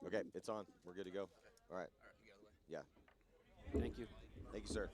Okay, it's on. We're good to go. All right. Yeah. Thank you. Thank you, sir.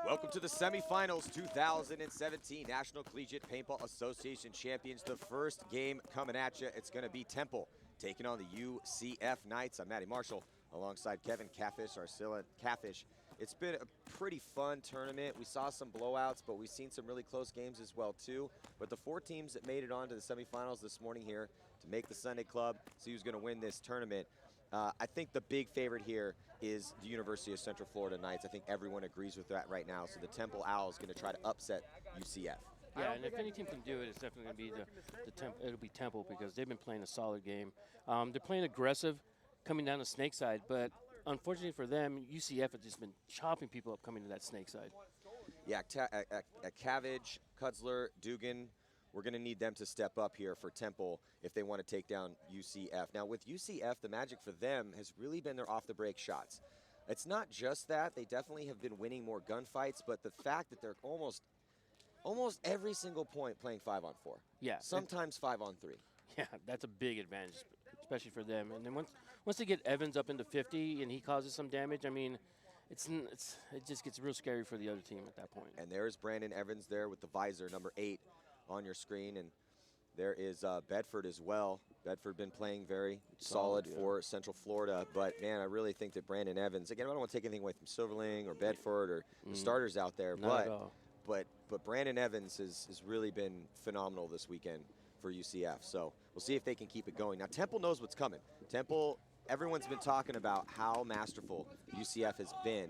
Welcome to the semifinals 2017 National Collegiate Paintball Association Champions. The first game coming at you. It's going to be Temple taking on the UCF Knights. I'm Matty Marshall alongside Kevin Catfish, Arcilla Catfish. It's been a pretty fun tournament. We saw some blowouts, but we've seen some really close games as well too. But the 4 teams that made it on to the semifinals this morning here to make the Sunday Club, see who's going to win this tournament. I think the big favorite here is the University of Central Florida Knights. I think everyone agrees with that right now. So the Temple Owls going to try to upset UCF. Yeah, and if any team can do it, it's definitely going to be it'll be Temple because they've been playing a solid game. They're playing aggressive, coming down the snake side, but unfortunately for them, UCF has just been chopping people up coming to that snake side. Yeah, Cabbage, Kutzler, Dugan, we're going to need them to step up here for Temple if they want to take down UCF. Now, with UCF, the magic for them has really been their off-the-break shots. It's not just that. They definitely have been winning more gunfights, but the fact that they're almost every single point playing 5-on-4. Yeah. Sometimes 5-on-3. Yeah, that's a big advantage, especially for them. And then once they get Evans up into 50 and he causes some damage, I mean, it just gets real scary for the other team at that point. And there's Brandon Evans there with the visor, number 8 on your screen. And there is Bedford as well. Bedford been playing very solid for Central Florida. But, man, I really think that Brandon Evans, again, I don't want to take anything away from Silverling or Bedford or the starters out there. Not at all. But Brandon Evans has really been phenomenal this weekend for UCF. So we'll see if they can keep it going. Now, Temple knows what's coming. Temple, everyone's been talking about how masterful UCF has been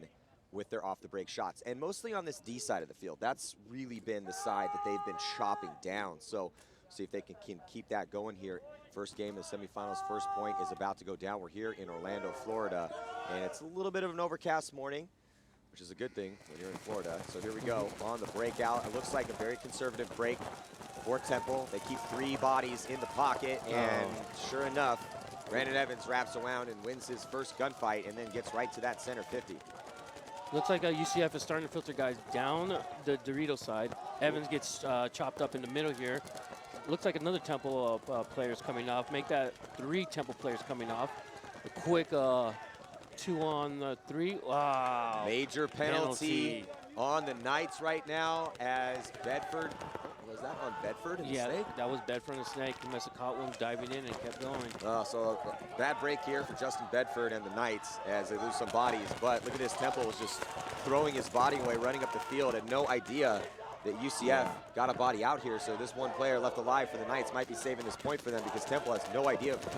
with their off-the-break shots, and mostly on this D side of the field. That's really been the side that they've been chopping down. So see if they can keep that going here. First game of the semifinals, first point is about to go down. We're here in Orlando, Florida, and it's a little bit of an overcast morning, which is a good thing when you're in Florida. So here we go on the breakout. It looks like a very conservative break for Temple. They keep 3 bodies in the pocket, and sure enough, Brandon Evans wraps around and wins his first gunfight and then gets right to that center 50. Looks like UCF is starting to filter guys down the Dorito side. Evans gets chopped up in the middle here. Looks like another Temple players coming off. Make that 3 Temple players coming off. A quick 2 on 3. Wow. Major penalty on the Knights right now as Bedford. Was that on Bedford and the Snake? That was Bedford and the Snake. He must have caught one diving in and kept going. So a bad break here for Justin Bedford and the Knights as they lose some bodies. But look at this, Temple was just throwing his body away, running up the field, had no idea that UCF got a body out here. So this one player left alive for the Knights might be saving this point for them because Temple has no idea what the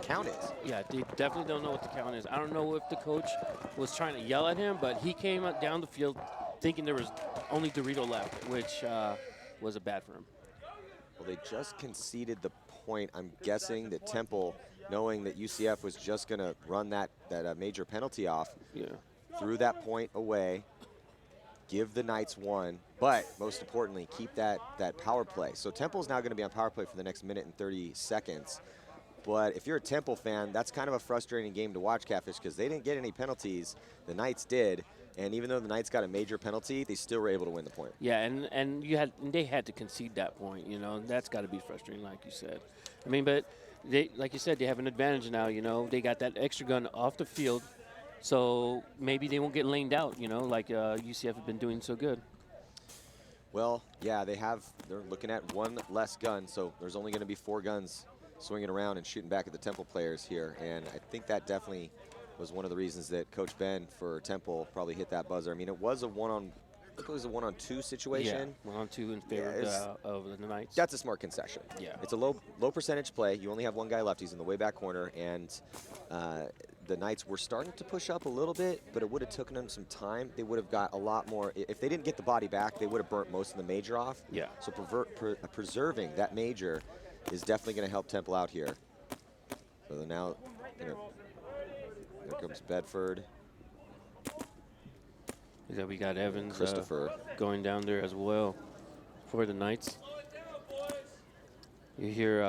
count is. Yeah, they definitely don't know what the count is. I don't know if the coach was trying to yell at him, but he came down the field thinking there was only Dorito left, which was a bad for him. Well, they just conceded the point. I'm guessing that Temple, knowing that UCF was just going to run that major penalty off, threw that point away, give the Knights 1, but most importantly, keep that power play. So Temple's now going to be on power play for the next minute and 30 seconds. But if you're a Temple fan, that's kind of a frustrating game to watch, Catfish, because they didn't get any penalties. The Knights did. And even though the Knights got a major penalty, they still were able to win the point. Yeah, and they had to concede that point. You know, that's got to be frustrating, like you said. I mean, but they, like you said, they have an advantage now. You know, they got that extra gun off the field, so maybe they won't get laned out. You know, like UCF have been doing so good. Well, yeah, they're looking at 1 less gun, so there's only going to be 4 guns swinging around and shooting back at the Temple players here, and I think that definitely was one of the reasons that Coach Ben for Temple probably hit that buzzer. I mean, it was a one-on-2 situation. Yeah, 1-on-2 in favor of the Knights. That's a smart concession. Yeah. It's a low percentage play. You only have 1 guy left. He's in the way back corner, and the Knights were starting to push up a little bit, but it would have taken them some time. They would have got a lot more. If they didn't get the body back, they would have burnt most of the major off. Yeah. So preserving that major is definitely going to help Temple out here. So now, here comes Bedford. Yeah, we got Evans Christopher going down there as well for the Knights. You hear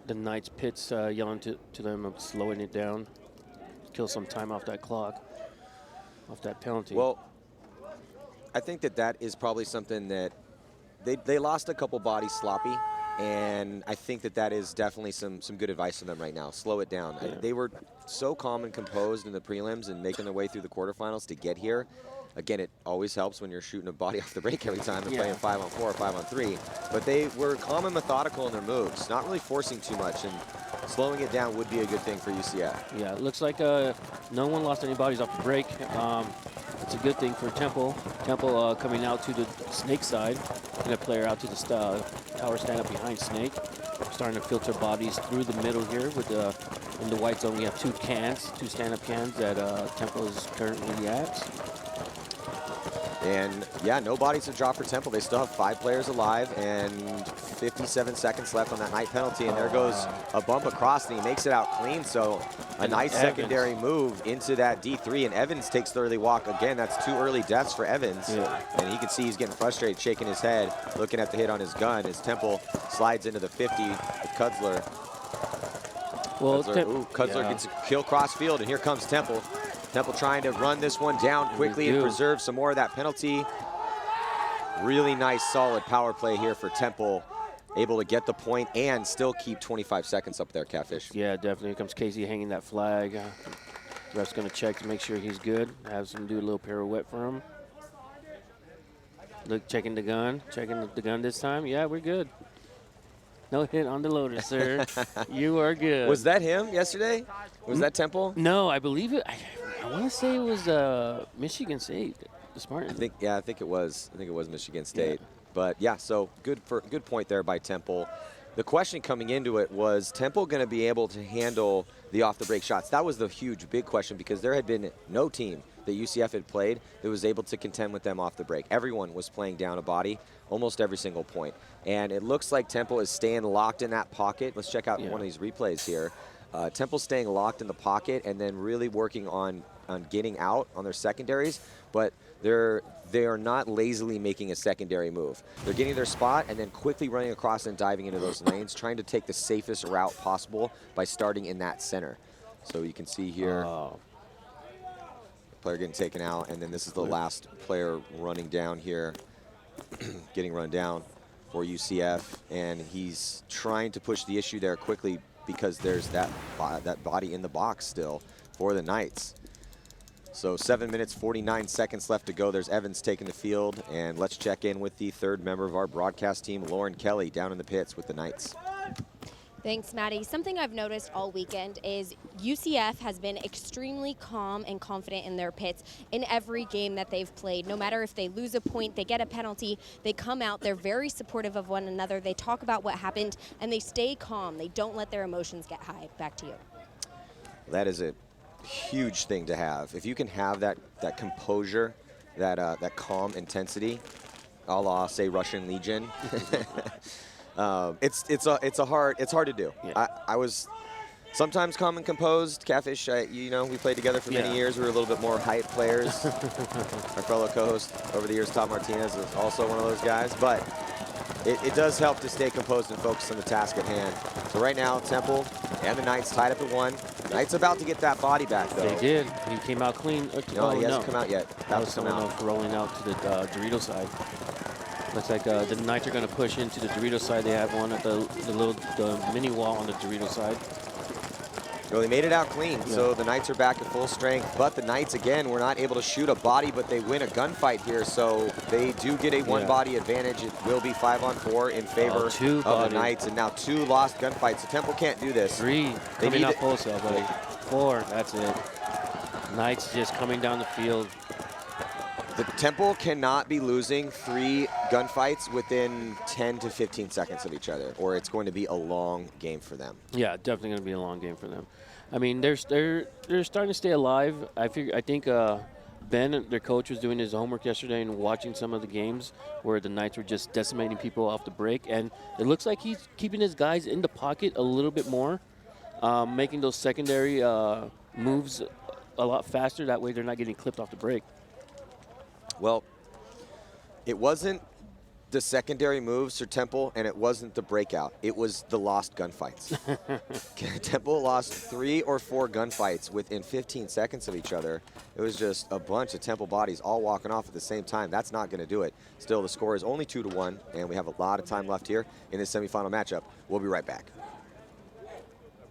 the Knights pits yelling to them of slowing it down, kill some time off that clock, off that penalty. Well, I think that is probably something that they lost a couple bodies sloppy, and I think that is definitely some good advice for them right now. Slow it down. Yeah. They were so calm and composed in the prelims and making their way through the quarterfinals to get here. Again, it always helps when you're shooting a body off the break every time and playing 5-on-4 or 5-on-3. But they were calm and methodical in their moves, not really forcing too much, and slowing it down would be a good thing for UCF. Yeah, it looks like no one lost any bodies off the break. It's a good thing for Temple. Temple coming out to the Snake side, and a player out to the tower stand up behind Snake. Starting to filter bodies through the middle here with in the white zone. We have two stand-up cans that Temple is currently at. And yeah, no bodies have dropped for Temple. They still have 5 players alive and 57 seconds left on that night penalty. And there goes a bump across, and he makes it out clean. So a nice secondary move into that D3. And Evans takes the early walk. Again, that's 2 early deaths for Evans. Yeah. And you can see he's getting frustrated, shaking his head, looking at the hit on his gun as Temple slides into the 50 with Kudzler. Well, Kudzler gets a kill cross field, and here comes Temple. Temple trying to run this one down quickly and preserve some more of that penalty. Really nice, solid power play here for Temple. Able to get the point and still keep 25 seconds up there, Catfish. Yeah, definitely. Here comes Casey hanging that flag. Ref's going to check to make sure he's good. Have him do a little pirouette for him. Look, checking the gun. Checking the gun this time. Yeah, we're good. No hit on the loader, sir. You are good. Was that him yesterday? Was that Temple? No, I believe it. I want to say it was Michigan State, the Spartans. I think it was. I think it was Michigan State. Yeah. But yeah, so good point there by Temple. The question coming into it was Temple going to be able to handle the off the break shots? That was the huge, big question, because there had been no team that UCF had played that was able to contend with them off the break. Everyone was playing down a body almost every single point. And it looks like Temple is staying locked in that pocket. Let's check out one of these replays here. Temple staying locked in the pocket and then really working on getting out on their secondaries, but they are not lazily making a secondary move. They're getting their spot and then quickly running across and diving into those lanes, trying to take the safest route possible by starting in that center. So you can see here, player getting taken out, and then this is the last player running down here, getting run down for UCF, and he's trying to push the issue there quickly because there's that body in the box still for the Knights. So 7 minutes, 49 seconds left to go. There's Evans taking the field, and let's check in with the third member of our broadcast team, Lauren Kelly, down in the pits with the Knights. Thanks, Maddie. Something I've noticed all weekend is UCF has been extremely calm and confident in their pits in every game that they've played. No matter if they lose a point, they get a penalty, they come out, they're very supportive of one another, they talk about what happened, and they stay calm. They don't let their emotions get high. Back to you. That is a huge thing to have. If you can have that composure, that calm intensity, a la, say, Russian Legion, it's hard to do. Yeah. I was sometimes calm and composed. Catfish, you know, we played together for many years. We were a little bit more hype players. Our fellow co-host over the years, Tom Martinez, is also one of those guys. But it does help to stay composed and focused on the task at hand. So right now, Temple and the Knights tied up at 1. Knights about to get that body back, though. They did. He came out clean. No, he hasn't come out yet. That was someone else rolling out to the Dorito side. Looks like the Knights are going to push into the Dorito side. They have one at the mini wall on the Dorito side. Well, they made it out clean, so the Knights are back at full strength. But the Knights, again, were not able to shoot a body, but they win a gunfight here, so they do get a one-body advantage. It will be 5-on-4 in favor of the Knights, and now 2 lost gunfights. So Temple can't do this. 3 coming up wholesale, buddy. 4, that's it. Knights just coming down the field. The Temple cannot be losing 3 gunfights within 10 to 15 seconds of each other, or it's going to be a long game for them. Yeah, definitely going to be a long game for them. I mean, they're starting to stay alive. I think Ben, their coach, was doing his homework yesterday and watching some of the games where the Knights were just decimating people off the break, and it looks like he's keeping his guys in the pocket a little bit more, making those secondary moves a lot faster. That way, they're not getting clipped off the break. Well, it wasn't the secondary moves for Temple, and it wasn't the breakout. It was the lost gunfights. Temple lost 3 or 4 gunfights within 15 seconds of each other. It was just a bunch of Temple bodies all walking off at the same time. That's not going to do it. Still, the score is only 2-1, and we have a lot of time left here in this semifinal matchup. We'll be right back.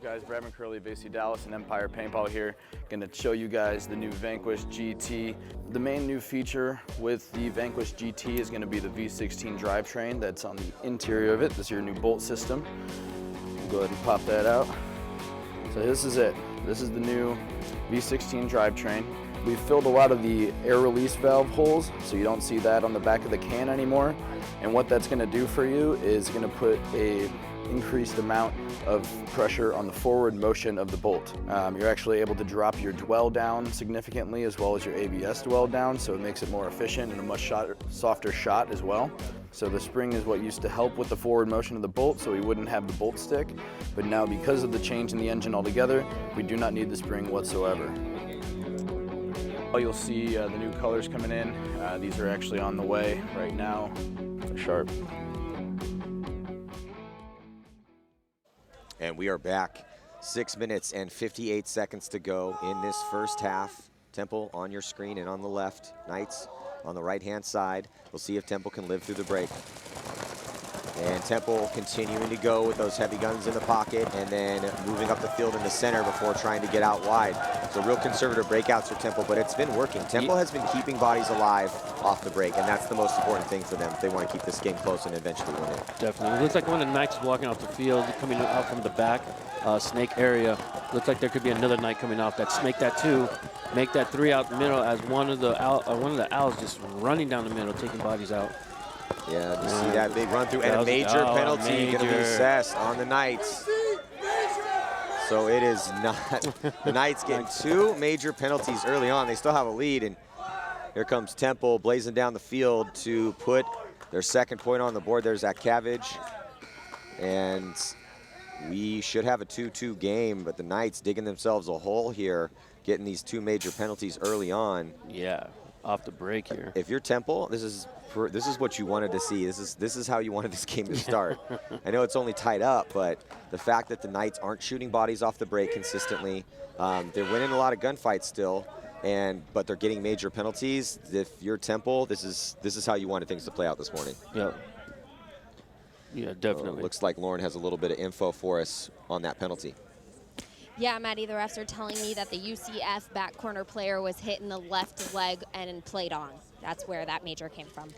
Guys, Brad McCurley, VC Dallas, and Empire Paintball here. Going to show you guys the new Vanquish GT. The main new feature with the Vanquish GT is going to be the V16 drivetrain that's on the interior of it. This is your new bolt system. Go ahead and pop that out. So this is it. This is the new V16 drivetrain. We've filled a lot of the air release valve holes, so you don't see that on the back of the can anymore. And what that's going to do for you is going to put a increased amount of pressure on the forward motion of the bolt. You're actually able to drop your dwell down significantly as well as your ABS dwell down, so it makes it more efficient and a much softer shot as well. So the spring is what used to help with the forward motion of the bolt, so we wouldn't have the bolt stick. But now, because of the change in the engine altogether, we do not need the spring whatsoever. You'll see the new colors coming in. These are actually on the way right now. They're sharp. And we are back. 6 minutes and 58 seconds to go in this first half. Temple on your screen and on the left. Knights on the right-hand side. We'll see if Temple can live through the break. And Temple continuing to go with those heavy guns in the pocket and then moving up the field in the center before trying to get out wide. So real conservative breakouts for Temple, but it's been working. Temple has been keeping bodies alive off the break, and that's the most important thing for them if they want to keep this game close and eventually win it. Definitely. It looks like one of the Knights is walking off the field, coming out from the back snake area. Looks like there could be another Knight coming off that make that 2, make that 3 out the middle as one of the owls just running down the middle, taking bodies out. Yeah, you see that big run through and a major penalty going to be assessed on the Knights. So it is not, the Knights getting 2 major penalties early on. They still have a lead, and here comes Temple blazing down the field to put their second point on the board. There's that Cabbage, and we should have a 2-2 game, but the Knights digging themselves a hole here, getting these 2 major penalties early on. Yeah, off the break here. If you're Temple, this is what you wanted to see. This is how you wanted this game to start. I know it's only tied up, but the fact that the Knights aren't shooting bodies off the break consistently, they're winning a lot of gunfights still, but they're getting major penalties. If you're Temple, this is how you wanted things to play out this morning. Yeah. Yeah, definitely. Looks like Lauren has a little bit of info for us on that penalty. Yeah, Maddie, the refs are telling me that the UCF back corner player was hit in the left leg and played on. That's where that major came from.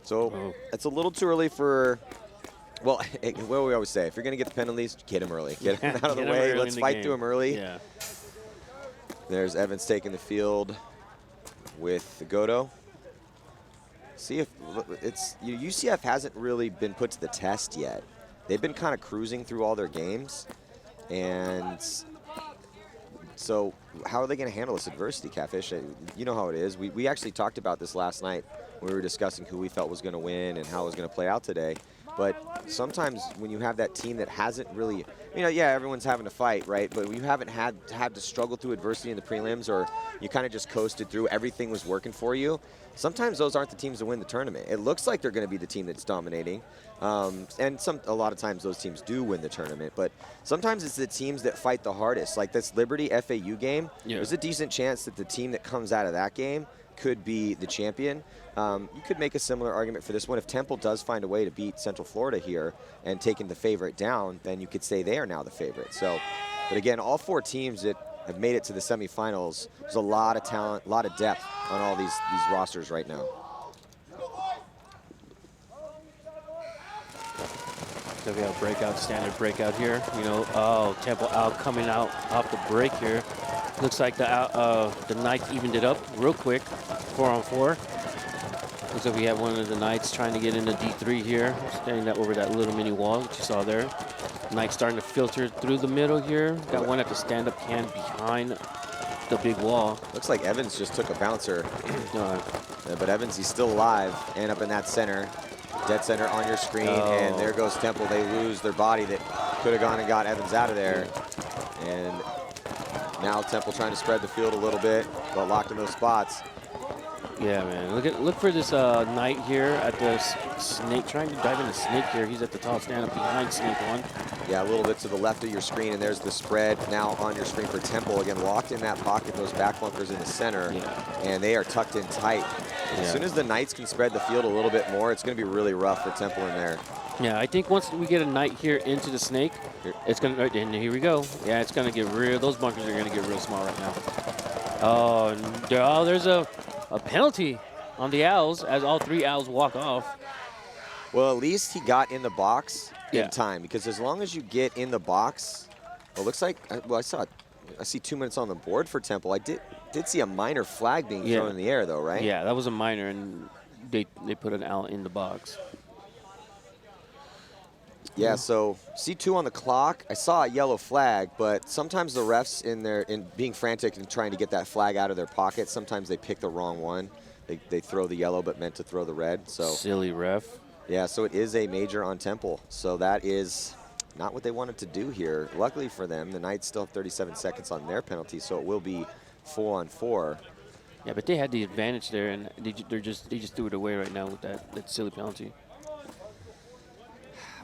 So it's a little too early for, well, what do we always say? If you're going to get the penalties, get them early. Get them out of the way. Let's fight through them early. Yeah. There's Evans taking the field with Godo. See if it's, UCF hasn't really been put to the test yet. They've been kind of cruising through all their games. And so how are they going to handle this adversity, Catfish? You know how it is. We actually talked about this last night when we were discussing who we felt was going to win and how it was going to play out today. But sometimes when you have that team that hasn't really, yeah, everyone's having to fight, right? But when you haven't had to struggle through adversity in the prelims, or you kind of just coasted through, everything was working for you, sometimes those aren't the teams that win the tournament. It looks like they're going to be the team that's dominating. And a lot of times those teams do win the tournament, but sometimes it's the teams that fight the hardest. Like this Liberty FAU game, there's a decent chance that the team that comes out of that game could be the champion. You could make a similar argument for this one. If Temple does find a way to beat Central Florida here and taking the favorite down, then you could say they are now the favorite. So, but again, all 4 teams that have made it to the semifinals, there's a lot of talent, a lot of depth on all these rosters right now. So we have a breakout, standard breakout here. Temple out coming out off the break here. Looks like the Knights evened it up real quick, 4-on-4. Looks like we have one of the Knights trying to get into D3 here, standing over that little mini wall that you saw there. Knight starting to filter through the middle here. Got one at the stand-up can behind the big wall. Looks like Evans just took a bouncer. But Evans, he's still alive and up in that center. Dead center on your screen, and there goes Temple. They lose their body that could have gone and got Evans out of there. And now Temple trying to spread the field a little bit, but locked in those spots. Yeah, man. Look for this Knight here at the snake, trying to dive into snake here. He's at the tall stand up behind snake one. Yeah, a little bit to the left of your screen, and there's the spread now on your screen for Temple. Again, locked in that pocket, those back bunkers in the center, and they are tucked in tight. As soon as the Knights can spread the field a little bit more, it's going to be really rough for Temple in there. Yeah, I think once we get a Knight here into the snake, it's going to, and here we go. Yeah, it's going to get real, those bunkers are going to get real small right now. Oh, there's a penalty on the Owls as all 3 Owls walk off. Well, at least he got in the box in time, because as long as you get in the box, well, it looks like, well, I see 2 minutes on the board for Temple. I did see a minor flag being thrown in the air, though, right? Yeah, that was a minor, and they put an Owl in the box. Yeah, so C2 on the clock. I saw a yellow flag, but sometimes the refs in being frantic and trying to get that flag out of their pocket, sometimes they pick the wrong one. They throw the yellow but meant to throw the red. So silly ref. Yeah, so it is a major on Temple. So that is not what they wanted to do here. Luckily for them, the Knights still have 37 seconds on their penalty, so it will be 4-on-4. Yeah, but they had the advantage there, and they just threw it away right now with that silly penalty.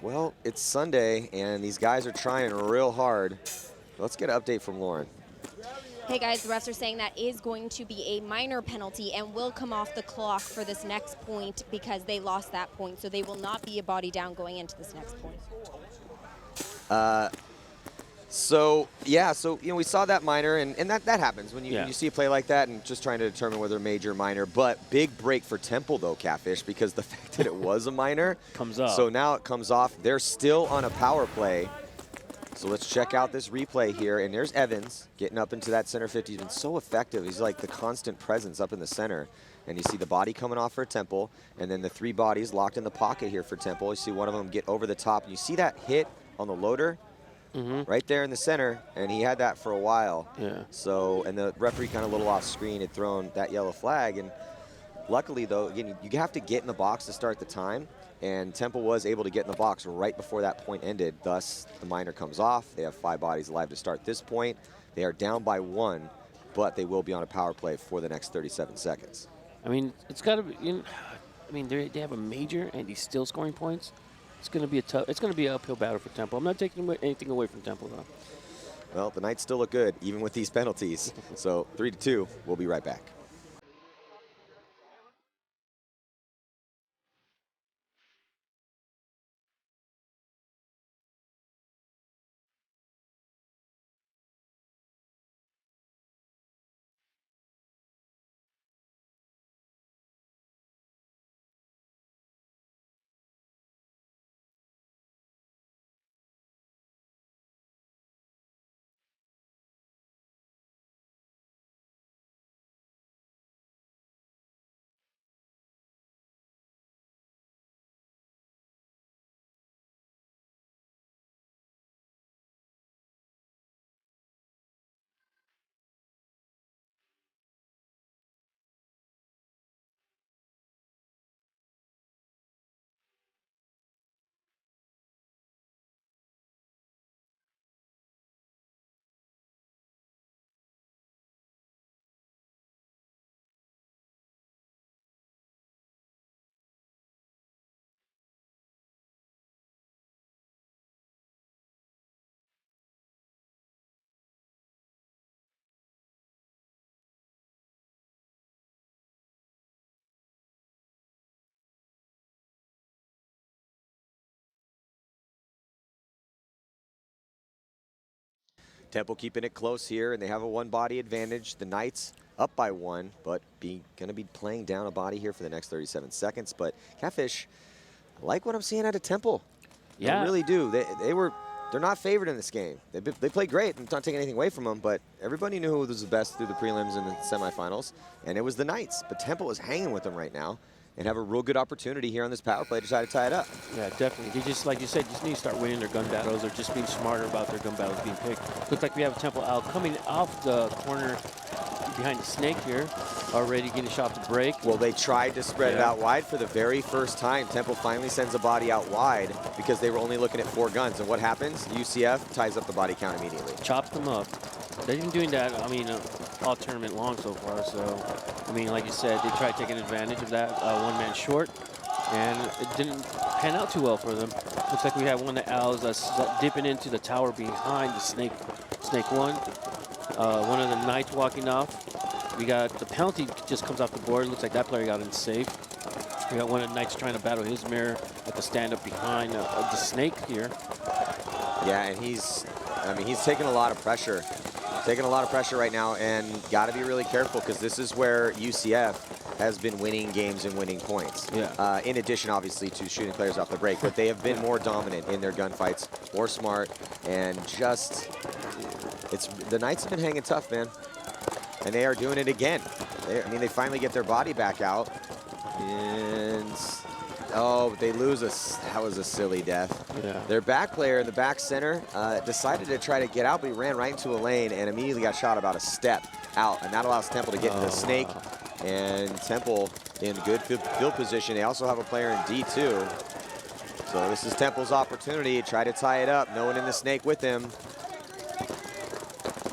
Well, it's Sunday, and these guys are trying real hard. Let's get an update from Lauren. Hey guys, the refs are saying that is going to be a minor penalty and will come off the clock for this next point because they lost that point. So they will not be a body down going into this next point. So we saw that minor, and that happens when you see a play like that and just trying to determine whether major or minor. But big break for Temple, though, Catfish, because the fact that it was a minor comes off. So now it comes off. They're still on a power play. So let's check out this replay here. And there's Evans getting up into that center 50. He's been so effective. He's like the constant presence up in the center. And you see the body coming off for Temple, and then the 3 bodies locked in the pocket here for Temple. You see one of them get over the top. And you see that hit on the loader? Right there in the center, and he had that for a while. Yeah. So, and the referee kind of a little off screen had thrown that yellow flag, and luckily though, again, you have to get in the box to start the time, and Temple was able to get in the box right before that point ended. Thus, the minor comes off. They have 5 bodies alive to start this point. They are down by 1, but they will be on a power play for the next 37 seconds. I mean, it's got to be. I mean, they have a major, and he's still scoring points. It's going to be it's going to be an uphill battle for Temple. I'm not taking anything away from Temple, though. Well, the Knights still look good, even with these penalties. So 3-2, we'll be right back. Temple keeping it close here, and they have a 1-body advantage. The Knights up by 1, but going to be playing down a body here for the next 37 seconds. But Catfish, I like what I'm seeing out of Temple. Yeah, I really do. They're not favored in this game. They played great. I'm not taking anything away from them, but everybody knew who was the best through the prelims and the semifinals, and it was the Knights. But Temple is hanging with them right now. and have a real good opportunity here on this power play to try to tie it up. Yeah, definitely. They just, like you said, just need to start winning their gun battles or just being smarter about their gun battles being picked. Looks like we have a Temple out coming off the corner behind the snake here, already getting a shot to break. Well, they tried to spread it out wide for the very first time. Temple finally sends a body out wide because they were only looking at 4 guns. And what happens? UCF ties up the body count immediately. Chops them up. They've been doing that, I mean, all tournament long so far. So, I mean, like you said, they tried taking advantage of that one-man short, and it didn't pan out too well for them. Looks like we have one of the owls that's dipping into the tower behind the snake one. One of the knights walking off. We got the penalty just comes off the board. Looks like that player got in safe. We got one of the knights trying to battle his mirror at the stand up behind the snake here. Yeah, and he's taking a lot of pressure. Taking a lot of pressure right now, and got to be really careful because this is where UCF has been winning games and winning points. Yeah. In addition, obviously, to shooting players off the break, but they have been more dominant in their gunfights, more smart, and just the Knights have been hanging tough, man, and they are doing it again. They finally get their body back out, and oh, they lose that was a silly death. Yeah. Their back player in the back center decided to try to get out, but he ran right into a lane and immediately got shot about a step out, and that allows Temple to get into the snake. Wow. And Temple in good field position. They also have a player in D2. So this is Temple's opportunity to try to tie it up. No one in the snake with him.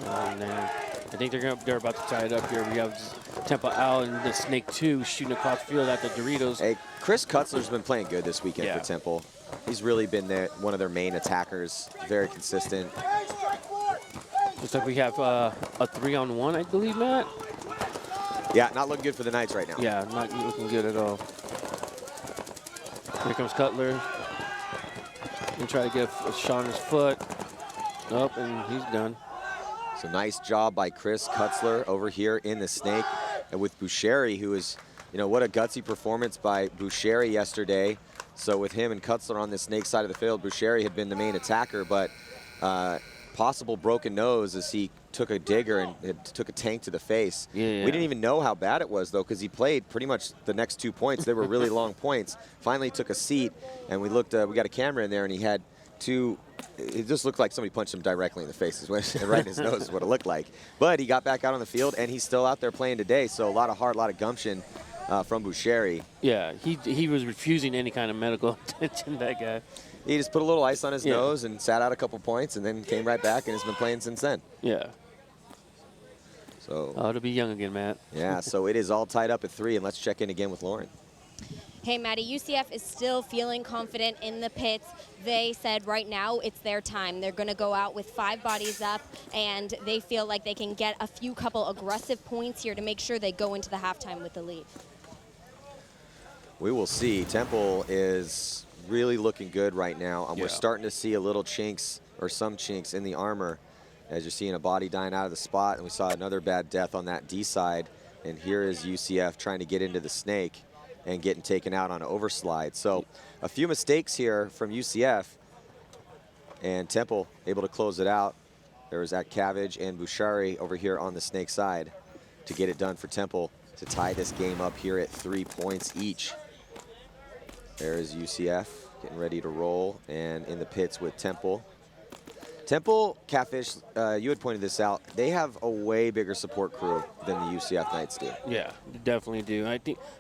Oh, man. I think they're about to tie it up here. We have Temple out and the snake 2 shooting across the field at the Doritos. Hey, Chris Kutzler's been playing good this weekend for Temple. He's really been one of their main attackers. Very consistent. Looks like we have a 3-on-1, I believe, Matt. Yeah, not looking good for the Knights right now. Yeah, not looking good at all. Here comes Cutler. And try to get a shot on his foot. Up, and he's done. So nice job by Chris Kutzler over here in the snake. And with Boucheri, who is, what a gutsy performance by Boucheri yesterday. So with him and Kutzler on the snake side of the field, Boucheri had been the main attacker, but possible broken nose as he took a digger and it took a tank to the face. Yeah. We didn't even know how bad it was, though, because he played pretty much the next 2 points. They were really long points. Finally took a seat, and we looked. We got a camera in there, and he had 2. It just looked like somebody punched him directly in the face. Right in his nose is what it looked like. But he got back out on the field, and he's still out there playing today. So a lot of heart, a lot of gumption from Boucheri. Yeah, he was refusing any kind of medical attention, that guy. He just put a little ice on his nose and sat out a couple points and then came right back and has been playing since then. Yeah. So. Oh, to be young again, Matt. Yeah, so it is all tied up at 3, and let's check in again with Lauren. Hey, Maddie, UCF is still feeling confident in the pits. They said right now it's their time. They're going to go out with 5 bodies up, and they feel like they can get a couple aggressive points here to make sure they go into the halftime with the lead. We will see. Temple is really looking good right now. We're starting to see a little chinks or some chinks in the armor as you're seeing a body dying out of the spot, and we saw another bad death on that D side, and here is UCF trying to get into the snake and getting taken out on an overslide. So a few mistakes here from UCF, and Temple able to close it out. There was that Cabbage and Boucheri over here on the snake side to get it done for Temple to tie this game up here at 3 points each. There is UCF getting ready to roll, and in the pits with Temple. Temple, Catfish, you had pointed this out, they have a way bigger support crew than the UCF Knights do. Yeah, they definitely do.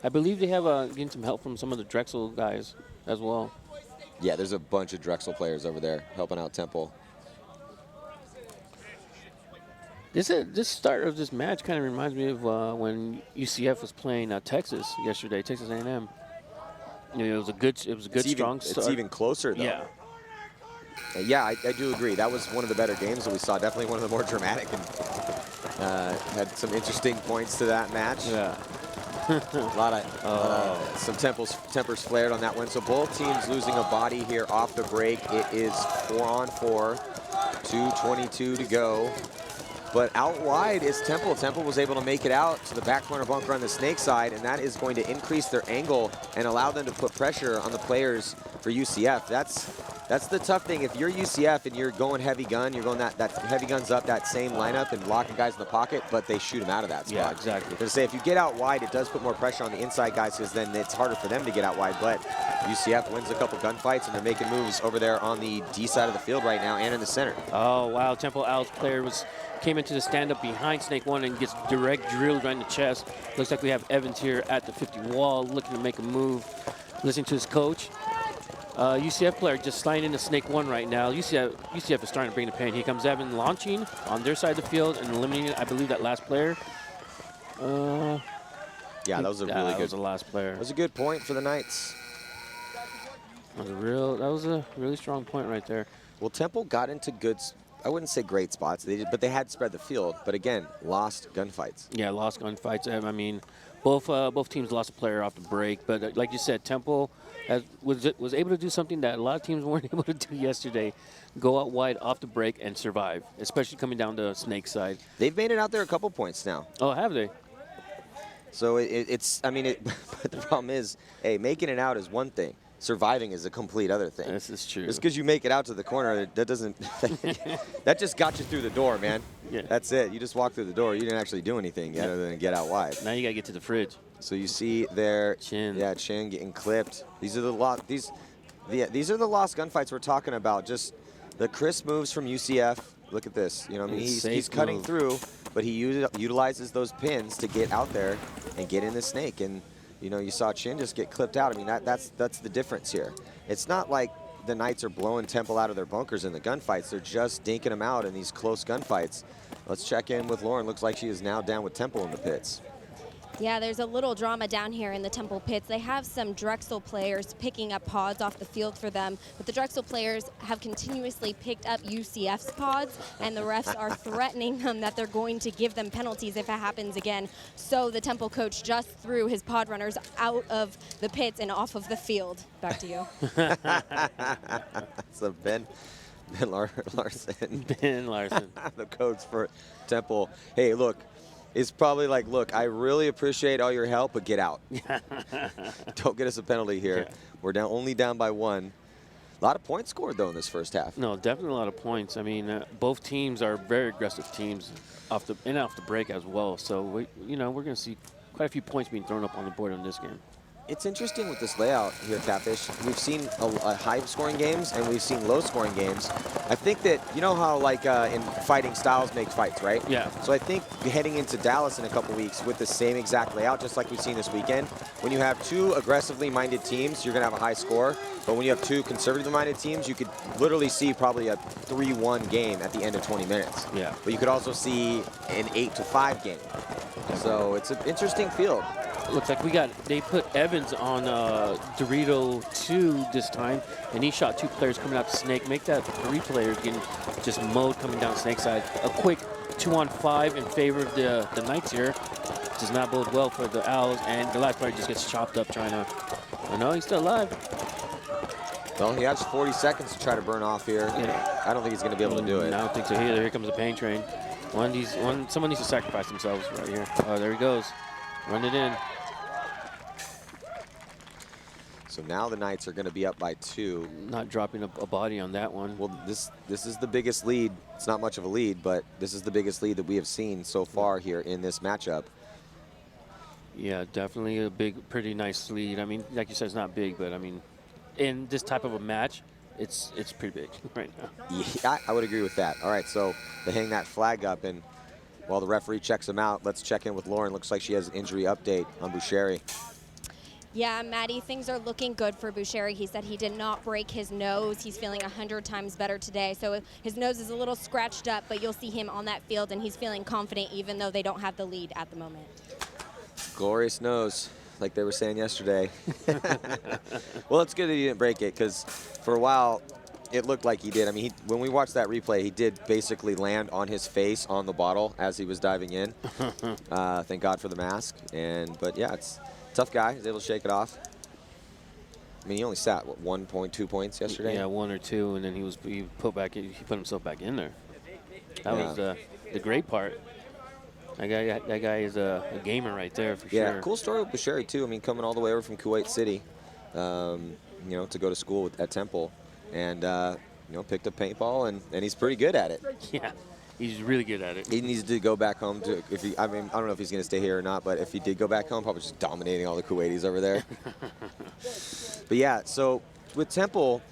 I believe they have getting some help from some of the Drexel guys as well. Yeah, there's a bunch of Drexel players over there helping out Temple. This start of this match kind of reminds me of when UCF was playing Texas yesterday, Texas A&M. It was a good strong start. It's even closer though. Yeah. Yeah, I do agree. That was one of the better games that we saw. Definitely one of the more dramatic, and had some interesting points to that match. Yeah. a lot of some tempers flared on that one. So both teams losing a body here off the break. It is 4-on-4, 2:22 to go. But out wide is Temple. Temple was able to make it out to the back corner bunker on the snake side, and that is going to increase their angle and allow them to put pressure on the players for UCF. That's That's the tough thing. If you're UCF and you're going heavy gun, you're going that heavy guns up that same lineup and locking guys in the pocket, but they shoot them out of that spot. Yeah, exactly. Because say if you get out wide, it does put more pressure on the inside guys because then it's harder for them to get out wide. But UCF wins a couple gunfights and they're making moves over there on the D side of the field right now and in the center. Oh, wow. Temple Owls player came into the stand-up behind Snake One and gets direct drilled right in the chest. Looks like we have Evans here at the 50 wall looking to make a move. Listening to his coach. UCF player just sliding into Snake One right now. UCF is starting to bring the pain. Here comes Evan launching on their side of the field and eliminating, I believe, that last player. Yeah, that was a really good. That was the last player. That was a good point for the Knights. That was a really strong point right there. Well, Temple got into good, I wouldn't say great spots, but they had spread the field. But again, lost gunfights. Yeah, lost gunfights. I mean, both teams lost a player off the break. But like you said, Temple was able to do something that a lot of teams weren't able to do yesterday. Go out wide off the break and survive, especially coming down the Snake side. They've made it out there a couple points now. Oh, have they? So but the problem is, hey, making it out is one thing. Surviving is a complete other thing. This is true. Just because you make it out to the corner, that doesn't, that just got you through the door, man. Yeah. That's it. You just walked through the door. You didn't actually do anything other than get out wide. Now you got to get to the fridge. So you see there, Chin. Yeah, Chin getting clipped. These are the lost gunfights we're talking about. Just the crisp moves from UCF. Look at this. You know, I mean, he's cutting through, but he utilizes those pins to get out there and get in the snake. And you know, you saw Chin just get clipped out. I mean, that's the difference here. It's not like the Knights are blowing Temple out of their bunkers in the gunfights. They're just dinking them out in these close gunfights. Let's check in with Lauren. Looks like she is now down with Temple in the pits. Yeah, there's a little drama down here in the Temple pits. They have some Drexel players picking up pods off the field for them, but the Drexel players have continuously picked up UCF's pods, and the refs are threatening them that they're going to give them penalties if it happens again. So the Temple coach just threw his pod runners out of the pits and off of the field. Back to you. So Ben Larson. Ben Larson. The coach for Temple. Hey, look. Is probably like, look, I really appreciate all your help, but get out. Don't get us a penalty here. Yeah. We're only down by 1. A lot of points scored, though, in this first half. No, definitely a lot of points. I mean, both teams are very aggressive teams off the break as well. So, we're going to see quite a few points being thrown up on the board in this game. It's interesting with this layout here, Catfish. We've seen high-scoring games, and we've seen low-scoring games. I think that, you know how, like, in fighting, styles make fights, right? Yeah. So I think heading into Dallas in a couple weeks with the same exact layout, just like we've seen this weekend, when you have two aggressively-minded teams, you're going to have a high score. But when you have two conservatively-minded teams, you could literally see probably a 3-1 game at the end of 20 minutes. Yeah. But you could also see an 8-5 game. So it's an interesting field. Looks like they put Evans on Dorito 2 this time, and he shot 2 players coming out to Snake. Make that 3 players getting just mowed coming down Snake side. A quick 2-on-5 in favor of the Knights here. Does not bode well for the Owls, and the last player just gets chopped up trying to, oh no, he's still alive. Well, he has 40 seconds to try to burn off here. Yeah. I don't think he's going to be able to do it. I don't think so either. Here comes the pain train. Someone needs to sacrifice themselves right here. Oh, there he goes. Run it in. So now the Knights are going to be up by 2. Not dropping a body on that one. Well, this is the biggest lead. It's not much of a lead, but this is the biggest lead that we have seen so far here in this matchup. Yeah, definitely a pretty nice lead. I mean, like you said, it's not big, but I mean, in this type of a match, it's pretty big right now. Yeah, I would agree with that. All right, so they hang that flag up, and while the referee checks him out, let's check in with Lauren. Looks like she has an injury update on Boucheri. Yeah, Maddie, things are looking good for Boucheri. He said he did not break his nose. He's feeling 100 times better today. So his nose is a little scratched up, but you'll see him on that field, and he's feeling confident even though they don't have the lead at the moment. Glorious nose, like they were saying yesterday. Well, it's good that he didn't break it, because for a while, it looked like he did. I mean, when we watched that replay, he did basically land on his face on the bottle as he was diving in. Thank God for the mask. But yeah, it's a tough guy. He's able to shake it off. I mean, he only sat, what, 1.2 points yesterday? Yeah, 1 or 2, and then he put himself back in there. That was the great part. That guy is a gamer right there for sure. Yeah, cool story with Boucheri too. I mean, coming all the way over from Kuwait City, you know, to go to school at Temple. and picked up paintball, and he's pretty good at it. Yeah, he's really good at it. He needs to go back home to, I don't know if he's going to stay here or not, but if he did go back home, probably just dominating all the Kuwaitis over there. But yeah, so with Temple,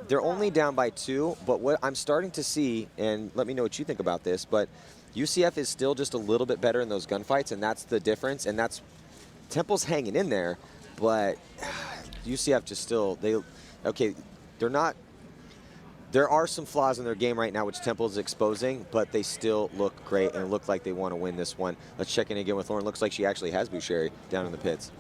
they're only down by 2, but what I'm starting to see, and let me know what you think about this, but UCF is still just a little bit better in those gunfights, and that's the difference, and that's Temple's hanging in there, but UCF just still, they're not, there are some flaws in their game right now, which Temple is exposing, but they still look great and look like they want to win this one. Let's check in again with Lauren. Looks like she actually has Boucheri down in the pits.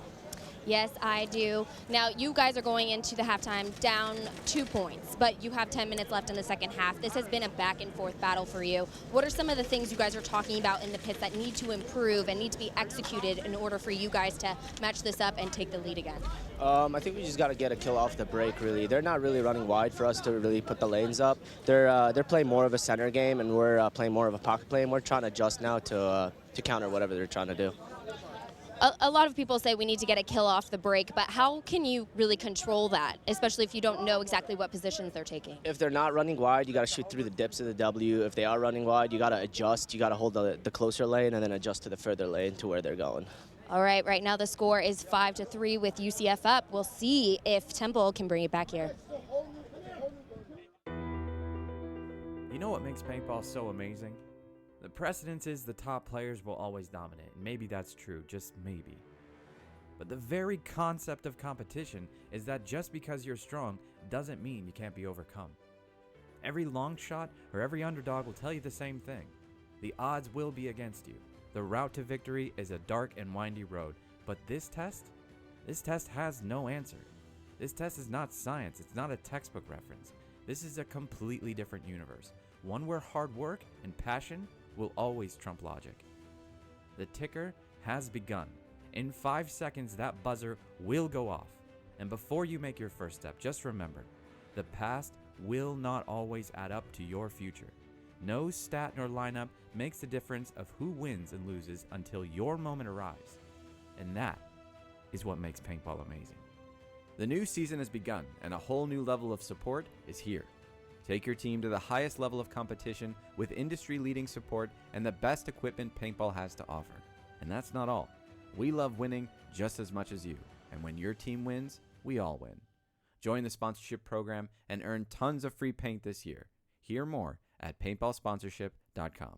Yes, I do. Now, you guys are going into the halftime down 2 points, but you have 10 minutes left in the second half. This has been a back-and-forth battle for you. What are some of the things you guys are talking about in the pits that need to improve and need to be executed in order for you guys to match this up and take the lead again? I think we just got to get a kill off the break, really. They're not really running wide for us to really put the lanes up. They're playing more of a center game, and we're playing more of a pocket play, and we're trying to adjust now to counter whatever they're trying to do. A lot of people say we need to get a kill off the break, but how can you really control that, especially if you don't know exactly what positions they're taking? If they're not running wide, you got to shoot through the dips of the W. If they are running wide, you got to adjust. You got to hold the closer lane and then adjust to the further lane to where they're going. All right now the score is 5-3 with UCF up. We'll see if Temple can bring it back here. You know what makes paintball so amazing? The precedence is the top players will always dominate, and maybe that's true, just maybe. But the very concept of competition is that just because you're strong doesn't mean you can't be overcome. Every long shot or every underdog will tell you the same thing. The odds will be against you. The route to victory is a dark and windy road, but this test has no answer. This test is not science, it's not a textbook reference. This is a completely different universe, one where hard work and passion will always trump logic. The ticker has begun. In 5 seconds, that buzzer will go off. And before you make your first step, just remember, the past will not always add up to your future. No stat nor lineup makes the difference of who wins and loses until your moment arrives. And that is what makes paintball amazing. The new season has begun, and a whole new level of support is here. Take your team to the highest level of competition with industry-leading support and the best equipment paintball has to offer. And that's not all. We love winning just as much as you. And when your team wins, we all win. Join the sponsorship program and earn tons of free paint this year. Hear more at paintballsponsorship.com.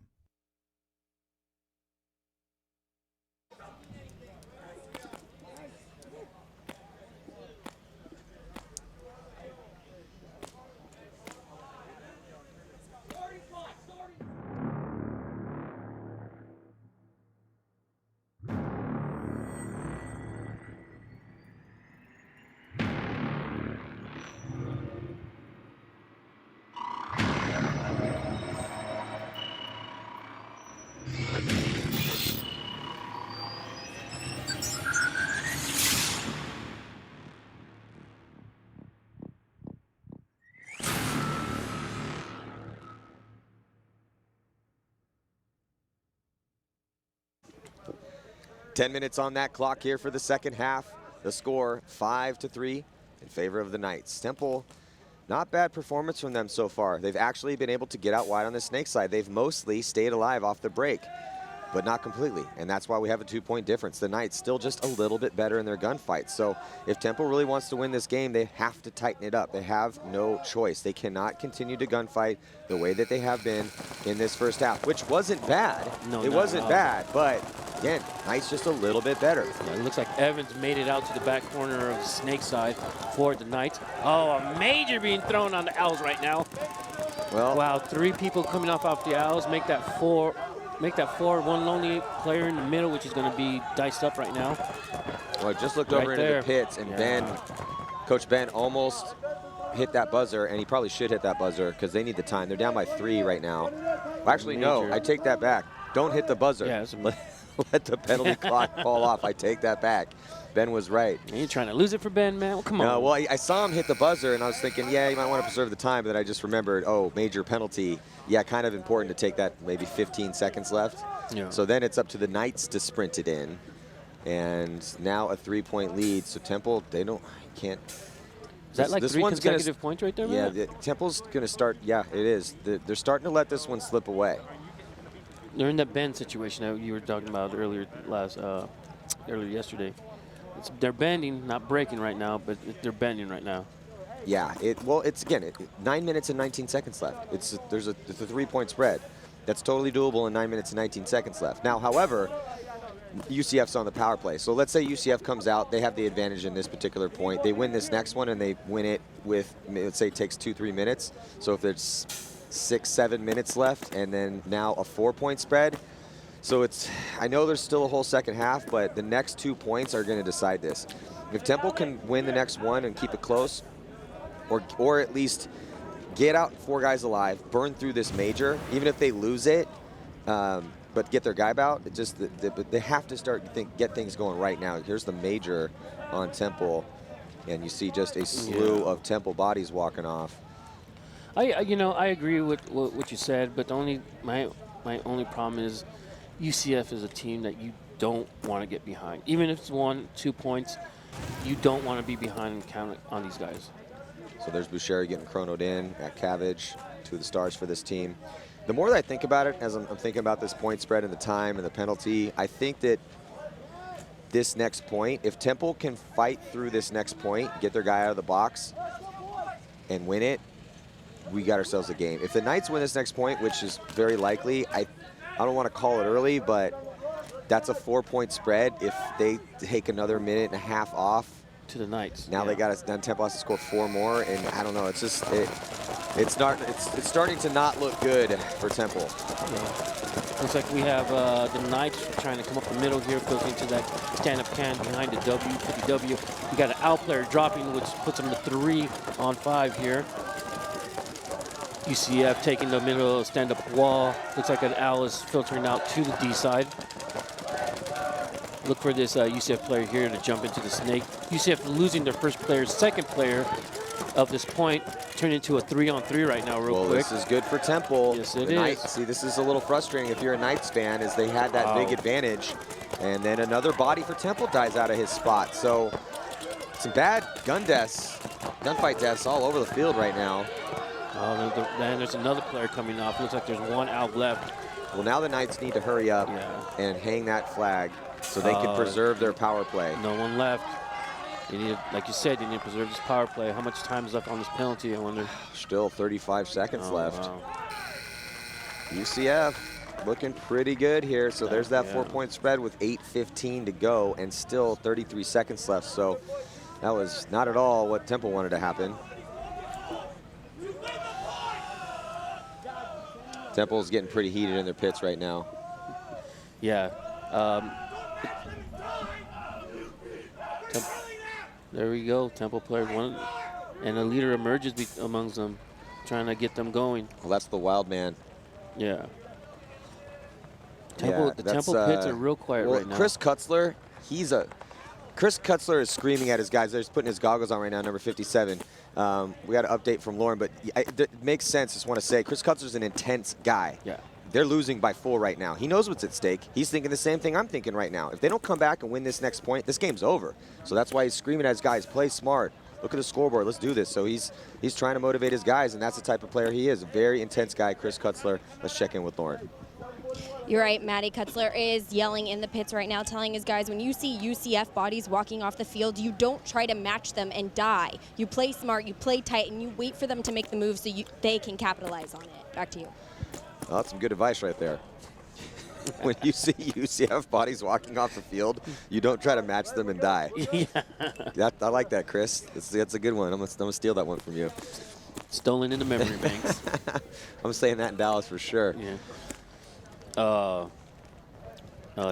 Ten minutes on that clock here for the second half. The score 5-3 in favor of the Knights. Temple, not bad performance from them so far. They've actually been able to get out wide on the snake side. They've mostly stayed alive off the break, but not completely. And that's why we have a 2-point difference. The Knights still just a little bit better in their gunfights. So if Temple really wants to win this game, they have to tighten it up. They have no choice. They cannot continue to gunfight the way that they have been in this first half, which wasn't bad. No, it wasn't bad, but again, Knights just a little bit better. Yeah, it looks like Evans made it out to the back corner of Snake side for the Knights. Oh, a major being thrown on the Owls right now. Well, wow, 3 people coming off the Owls, make that 4. Make that 4, one lonely player in the middle, which is going to be diced up right now. Well, I just looked over into the pits, and Coach Ben almost hit that buzzer, and he probably should hit that buzzer because they need the time. They're down by 3 right now. Well, actually, no, I take that back. Don't hit the buzzer. Yeah, let the penalty clock fall off. I take that back. Ben was right. You're trying to lose it for Ben, man? Well, come on. No, well, I saw him hit the buzzer, and I was thinking, yeah, you might want to preserve the time, but then I just remembered, oh, major penalty. Yeah, kind of important to take that maybe 15 seconds left. Yeah. So then it's up to the Knights to sprint it in. And now a 3-point lead. So Temple, they can't Is that like this 3 one's consecutive points right there? Yeah, man? Temple's going to start. Yeah, it is. They're starting to let this one slip away. They're in that bend situation that you were talking about earlier yesterday. They're bending, not breaking right now, but they're bending right now. Yeah, it's 9 minutes and 19 seconds left. It's a 3-point spread. That's totally doable in 9 minutes and 19 seconds left. Now, however, UCF's on the power play. So let's say UCF comes out, they have the advantage in this particular point. They win this next one and they win it with, let's say it takes 2-3 minutes. So if there's 6-7 minutes left and then now a 4-point spread. So I know there's still a whole second half, but the next 2 points are going to decide this. If Temple can win the next one and keep it close, or at least get out 4 guys alive, burn through this major, even if they lose it, but get their guy out, they have to get things going right now. Here's the major on Temple, and you see just a slew of Temple bodies walking off. I agree with what you said, but my only problem is UCF is a team that you don't want to get behind. Even if it's 1-2 points, you don't want to be behind and count on these guys. So there's Boucher getting chronoed in at Cabbage, 2 of the stars for this team. The more that I think about it, as I'm thinking about this point spread and the time and the penalty, I think that this next point, if Temple can fight through this next point, get their guy out of the box, and win it, we got ourselves a game. If the Knights win this next point, which is very likely, I don't want to call it early, but that's a 4-point spread. If they take another minute and a half off to the Knights, now they got us done. Temple has to score 4 more, and I don't know. It's just it's starting to not look good for Temple. Yeah. Looks like we have the Knights trying to come up the middle here, filtering to that stand-up can behind the W. We got an out player dropping, which puts them to 3-on-5 here. UCF taking the middle stand-up wall. Looks like an Al is filtering out to the D side. Look for this UCF player here to jump into the snake. UCF losing their first player, second player of this point, turned into a 3-on-3 right now real quick. This is good for Temple. Yes, it is. See, this is a little frustrating if you're a Knights fan, as they had that big advantage. And then another body for Temple dies out of his spot. So some bad gunfight deaths all over the field right now. Then there's another player coming off. Looks like there's 1 out left. Well, now the Knights need to hurry up and hang that flag so they can preserve their power play. No one left. You need, like you said, you need to preserve this power play. How much time is left on this penalty, I wonder? Still 35 seconds left. Wow. UCF looking pretty good here. So there's that 4-point spread with 8:15 to go and still 33 seconds left. So that was not at all what Temple wanted to happen. Temple's getting pretty heated in their pits right now. Yeah. There we go. Temple player 1. And a leader emerges amongst them, trying to get them going. Well, that's the wild man. Yeah. The Temple pits are real quiet right now. Chris Kutzler, Chris Kutzler is screaming at his guys. They're just putting his goggles on right now, number 57. We got an update from Lauren, but it makes sense. Just want to say, Chris Kutzler's an intense guy. Yeah. They're losing by 4 right now. He knows what's at stake. He's thinking the same thing I'm thinking right now. If they don't come back and win this next point, this game's over. So that's why he's screaming at his guys, play smart. Look at the scoreboard. Let's do this. So he's trying to motivate his guys, and that's the type of player he is. A very intense guy, Chris Kutzler. Let's check in with Lauren. You're right, Matty Kutzler is yelling in the pits right now, telling his guys, when you see UCF bodies walking off the field, you don't try to match them and die. You play smart, you play tight, and you wait for them to make the move so they can capitalize on it. Back to you. Well, that's some good advice right there. When you see UCF bodies walking off the field, you don't try to match them and die. Yeah. I like that, Chris. That's a good one. I'm gonna steal that one from you. Stolen in the memory banks. I'm saying that in Dallas for sure. Yeah.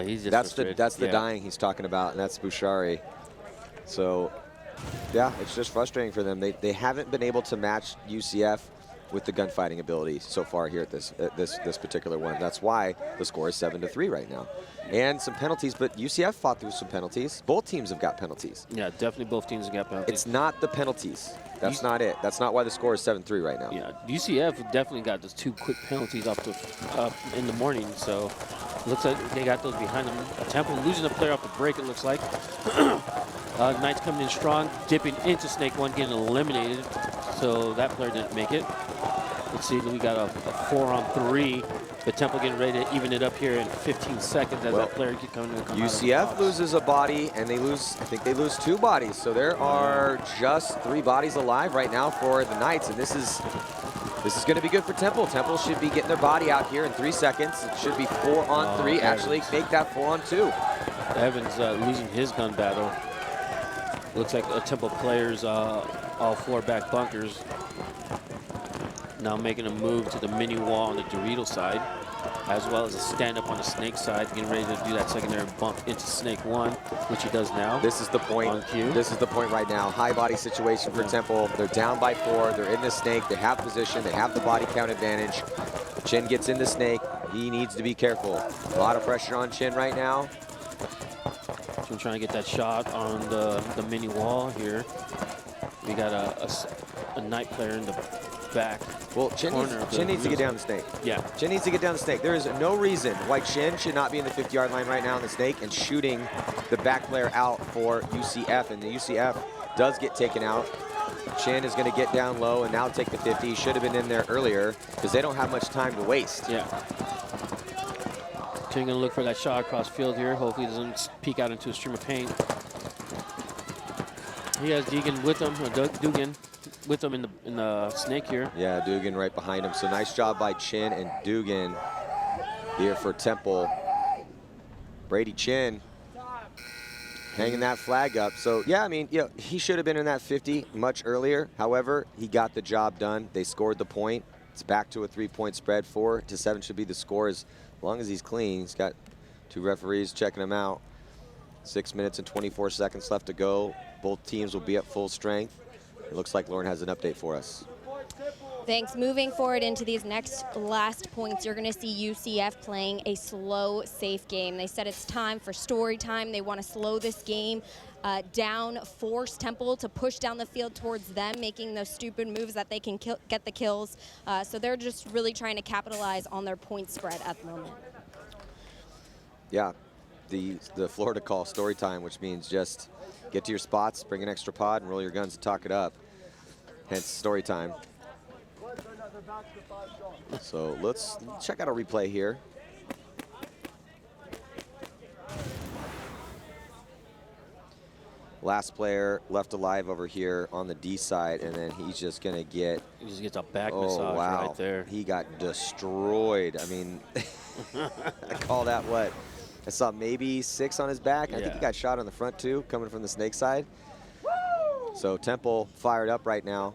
He's just that's the dying he's talking about, and that's Bouchari. So, yeah, it's just frustrating for them. They haven't been able to match UCF with the gunfighting ability so far here at this particular one. That's why the score is 7-3 right now. And some penalties, but UCF fought through some penalties. Both teams have got penalties. Yeah, definitely both teams have got penalties. It's not the penalties. That's not it. That's not why the score is 7-3 right now. Yeah, UCF definitely got those 2 quick penalties up in the morning, so looks like they got those behind them. Temple losing a player off the break, it looks like. Knights coming in strong, dipping into snake 1, getting eliminated. So that player didn't make it. Let's see, we got a 4-on-3. But Temple getting ready to even it up here in 15 seconds as that player keeps coming in. UCF loses a body, and they lose, I think they lose 2 bodies. So there are just 3 bodies alive right now for the Knights, and this is going to be good for Temple. Temple should be getting their body out here in 3 seconds. It should be 4-on-3. Actually, make that 4-on-2. Evans losing his gun battle. Looks like Temple players, all 4 back bunkers. Now making a move to the mini wall on the Dorito side, as well as a stand up on the snake side, getting ready to do that secondary bump into snake 1, which he does now. This is the point. On cue. This is the point right now. High body situation for Temple. They're down by 4. They're in the snake. They have position. They have the body count advantage. Chin gets in the snake. He needs to be careful. A lot of pressure on Chin right now. Chin trying to get that shot on the mini wall here. We got a Knight player in the back. Well, Chin needs to get down the snake. Yeah. Chin needs to get down the snake. There is no reason why Chin should not be in the 50-yard line right now on the snake and shooting the back player out for UCF. And the UCF does get taken out. Chin is going to get down low and now take the 50. He should have been in there earlier because they don't have much time to waste. Yeah. Chin going to look for that shot across field here. Hopefully he doesn't peek out into a stream of paint. He has Deegan with him, Dugan with him in the snake here. Yeah, Dugan right behind him. So nice job by Chin and Dugan here for Temple. Brady Chin hanging that flag up. So yeah, I mean, he should have been in that 50 much earlier. However, he got the job done. They scored the point. It's back to a 3-point spread. 4-7 should be the score as long as he's clean. He's got 2 referees checking him out. 6 minutes and 24 seconds left to go. Both teams will be at full strength. It looks like Lauren has an update for us. Thanks. Moving forward into these last points, you're going to see UCF playing a slow, safe game. They said it's time for story time. They want to slow this game down, force Temple to push down the field towards them, making those stupid moves that they can get the kills. So they're just really trying to capitalize on their point spread at the moment. Yeah, the Florida call story time, which means just get to your spots, bring an extra pod, and roll your guns and talk it up. Hence story time. So let's check out a replay here. Last player left alive over here on the D side, and then he's just gonna get. He just gets a back massage right there. He got destroyed. I mean, I call that what? I saw maybe 6 on his back. I think he got shot on the front too, coming from the snake side. So Temple fired up right now.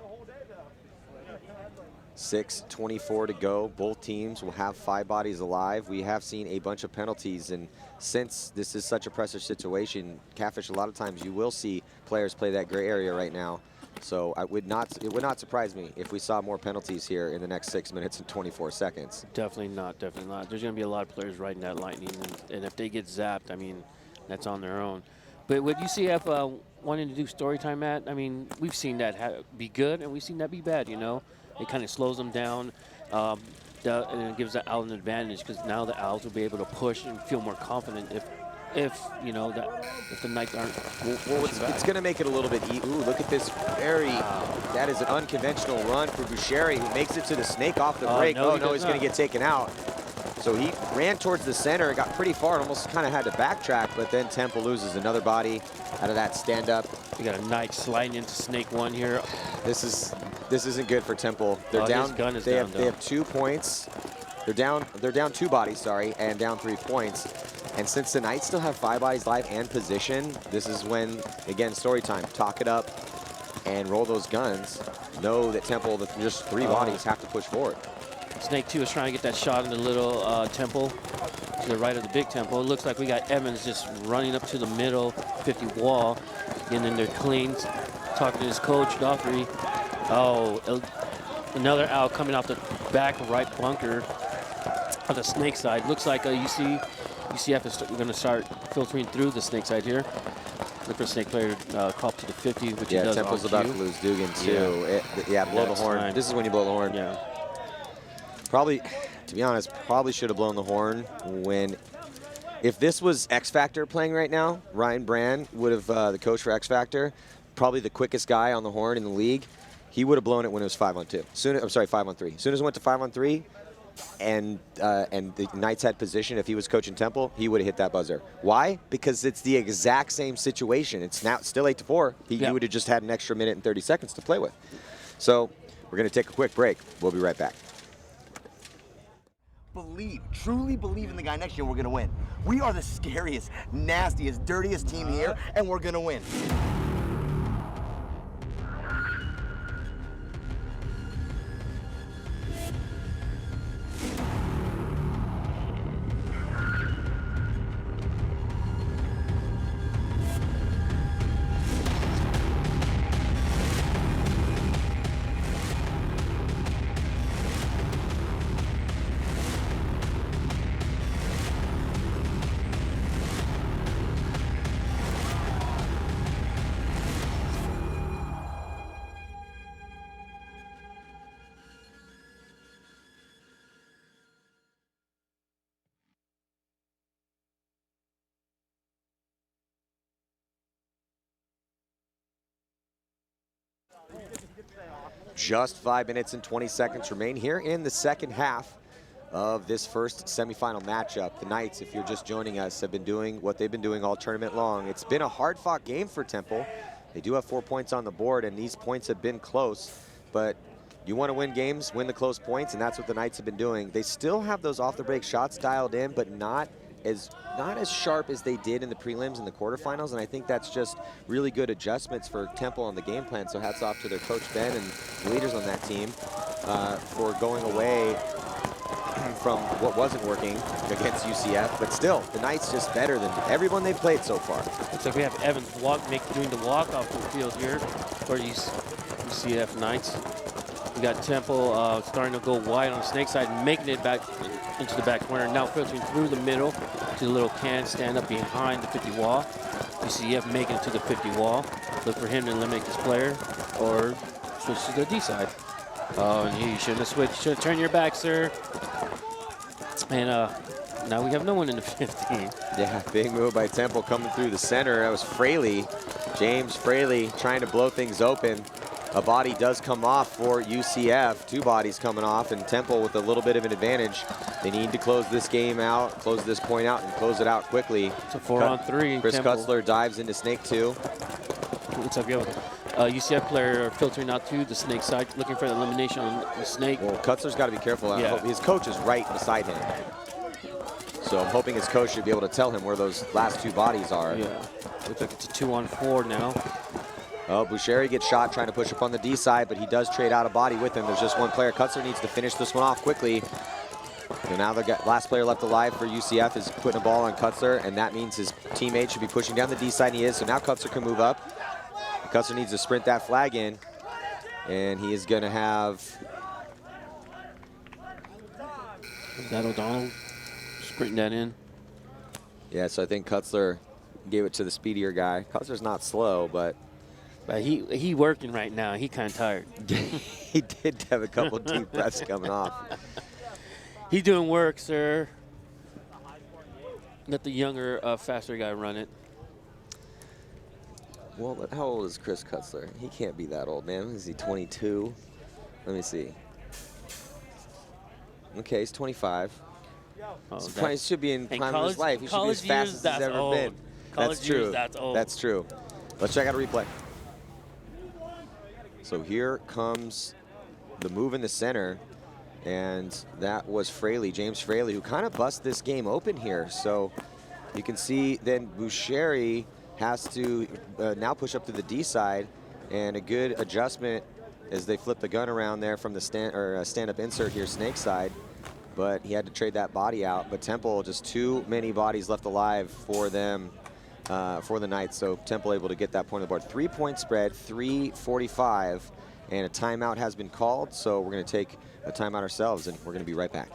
6:24 to go. Both teams will have 5 bodies alive. We have seen a bunch of penalties, and since this is such a pressure situation, Catfish, a lot of times you will see players play that gray area right now. So it would not surprise me if we saw more penalties here in the next 6 minutes and 24 seconds. Definitely not, definitely not. There's going to be a lot of players riding that lightning, and if they get zapped, I mean, that's on their own. But with UCF wanting to do story time, Matt, I mean, we've seen that be good, and we've seen that be bad, you know. It kind of slows them down, and it gives the Owls an advantage because now the Owls will be able to push and feel more confident if you know if the Knights aren't. Well, it's going to make it a little bit. Ooh, look at this that is an unconventional run for Boucheri, who makes it to the snake off the break. No, he's going to get taken out. So he ran towards the center, got pretty far, and almost kind of had to backtrack, but then Temple loses another body out of that stand-up. We got a Knight sliding into snake 1 here. This isn't good for Temple. They're down. His gun is they down, have 2 points. They're down 2 bodies, sorry, and down 3 points. And since the Knights still have 5 bodies live and position, this is when, again, story time. Talk it up and roll those guns. Know that Temple, just 3 bodies, have to push forward. Snake 2 is trying to get that shot in the little Temple to the right of the big Temple. It looks like we got Evans just running up to the middle 50 wall, getting in there clean, talking to his coach, Guthrie. Oh, another Owl coming off the back right bunker on the snake side. Looks like UCF is going to start filtering through the snake side here. Look for a snake player crawl up to the 50, which he does. Temple's about to lose Dugan too. Blow the horn. Fine. This is when you blow the horn. Yeah. Probably, to be honest, probably should have blown the horn when If this was X Factor playing right now, Ryan Brand would have, the coach for X Factor, probably the quickest guy on the horn in the league. He would have blown it when it was 5-on-2. 5-on-3. As soon as it went to 5-on-3, and the Knights had position, if he was coaching Temple, he would have hit that buzzer. Why? Because it's the exact same situation. It's now still 8-4. He would have just had an extra minute and 30 seconds to play with. So we're going to take a quick break. We'll be right back. Truly believe in the guy next year, we're going to win. We are the scariest, nastiest, dirtiest team here, and we're going to win. Just 5 minutes and 20 seconds remain here in the second half of this first semifinal matchup. The Knights, if you're just joining us, have been doing what they've been doing all tournament long. It's been a hard-fought game for Temple. They do have 4 points on the board, and these points have been close. But you want to win games, win the close points, and that's what the Knights have been doing. They still have those off-the-break shots dialed in, but not as sharp as they did in the prelims and the quarterfinals, and I think that's just really good adjustments for Temple on the game plan. So hats off to their coach Ben and the leaders on that team for going away from what wasn't working against UCF. But still, the Knights just better than everyone they've played so far. Looks like we have Evans doing the walk off the field here for UCF Knights. We got Temple starting to go wide on the snake side, making it back into the back corner. Now filtering through the middle to the little can, stand up behind the 50 wall. UCF making it to the 50 wall. Look for him to eliminate this player or switch to the D side. Oh, and you shouldn't have switched. Should have turned your back, sir. And now we have no one in the 15. Yeah, big move by Temple coming through the center. That was Fraley, James Fraley, trying to blow things open. A body does come off for UCF. 2 bodies coming off, and Temple with a little bit of an advantage. They need to close this game out, close this point out, and close it out quickly. It's a 4-on-3. Chris Kutzler dives into Snake 2. Looks like we have a UCF player filtering out to the Snake side, looking for the elimination on the Snake. Well, Kutzler's got to be careful. Yeah. His coach is right beside him. So I'm hoping his coach should be able to tell him where those last 2 bodies are. Yeah, looks like it's a 2-on-4 now. Oh, Boucheri gets shot trying to push up on the D side, but he does trade out a body with him. There's just 1 player. Kutzler needs to finish this one off quickly. So now the last player left alive for UCF is putting a ball on Kutzler, and that means his teammate should be pushing down the D side, and he is. So now Kutzler can move up. Kutzler needs to sprint that flag in, and he is going to have... Is that O'Donnell sprinting that in? Yeah, so I think Kutzler gave it to the speedier guy. Kutzler's not slow, but he working right now. He kind of tired. he did have a couple deep breaths coming off. He's doing work, sir. Let the younger, faster guy run it. Well, how old is Chris Kutzler? He can't be that old, man. Is he 22? Let me see. Okay, he's 25. Oh, So probably should be in prime of his life. He should be as fast as he's ever been. That's true. That's old. That's true. Let's check out a replay. So here comes the move in the center, and that was Fraley, James Fraley, who kind of bust this game open here. So you can see then Boucheri has to now push up to the D side, and a good adjustment as they flip the gun around there from the stand-up insert here, Snake side. But he had to trade that body out. But Temple, just too many bodies left alive for them, for the Knights. So Temple able to get that point on the board. 3-point spread, 3:45, and a timeout has been called. So we're going to take a timeout ourselves, and we're going to be right back.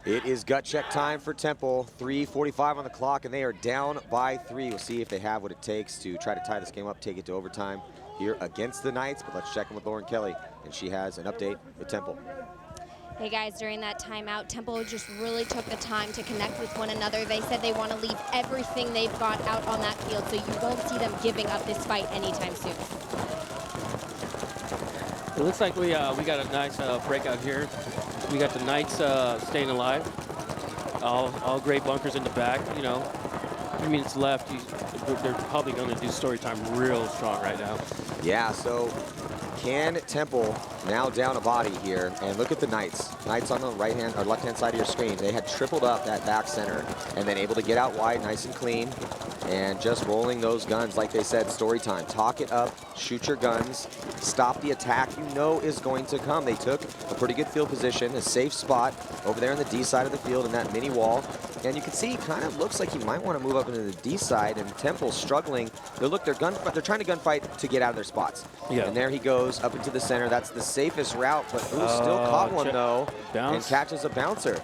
It is gut check time for Temple. 3:45 on the clock, and they are down by 3. We'll see if they have what it takes to try to tie this game up, take it to overtime here against the Knights. But let's check in with Lauren Kelly, and she has an update with Temple. Hey guys, during that timeout, Temple just really took the time to connect with one another. They said they want to leave everything they've got out on that field, so you won't see them giving up this fight anytime soon. It looks like we got a nice breakout here. We got the Knights staying alive. All great bunkers in the back. You know, 3 minutes left. They're probably going to do story time real strong right now. Yeah, so can Temple now down a body here? And look at the Knights. Knights on the right-hand or left-hand side of your screen. They had tripled up that back center and then able to get out wide nice and clean. And just rolling those guns, like they said, story time. Talk it up, shoot your guns, stop the attack you know is going to come. They took a pretty good field position, a safe spot over there on the D side of the field in that mini wall. And you can see, kind of looks like he might want to move up into the D side, and Temple's struggling. They're trying to gunfight to get out of their spots. Yeah. And there he goes up into the center. That's the safest route, but still caught one though, and catches a bouncer.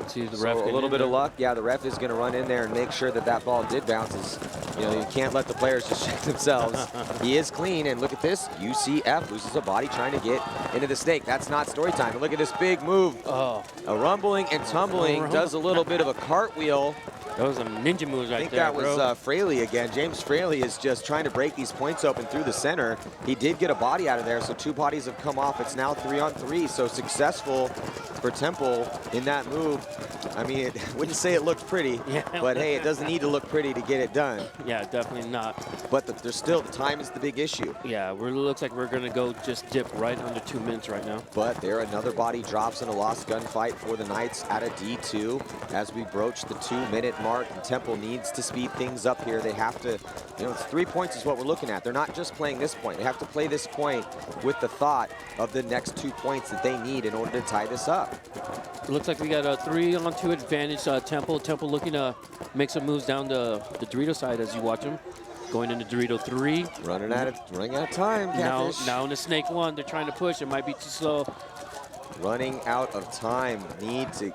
See the So ref a little bit of luck. Yeah, the ref is going to run in there and make sure that that ball did bounce. You know, you can't let the players just check themselves. He is clean, and look at this. UCF loses a body trying to get into the stake. That's not story time. And look at this big move. Oh. A rumbling and tumbling, does a little bit of a cartwheel. Those are ninja moves right there, I think that was Fraley again. James Fraley is just trying to break these points open through the center. He did get a body out of there, so 2 bodies have come off. It's now 3-on-3, so successful for Temple in that move. I mean, I wouldn't say it looked pretty, but hey, it doesn't need to look pretty to get it done. Yeah, definitely not. But there's still, the time is the big issue. Yeah, looks like we're going to go just dip right under 2 minutes right now. But there, another body drops in a lost gunfight for the Knights at a D2 as we broach the 2-minute mark. And Temple needs to speed things up here. They have to, you know, it's 3 points is what we're looking at. They're not just playing this point. They have to play this point with the thought of the next 2 points that they need in order to tie this up. It looks like we got a 3-on-2 advantage. Temple looking to make some moves down the Dorito side as you watch them. Going into Dorito 3. Running out of time, Catfish. Now in the Snake 1, they're trying to push. It might be too slow. Running out of time. Need to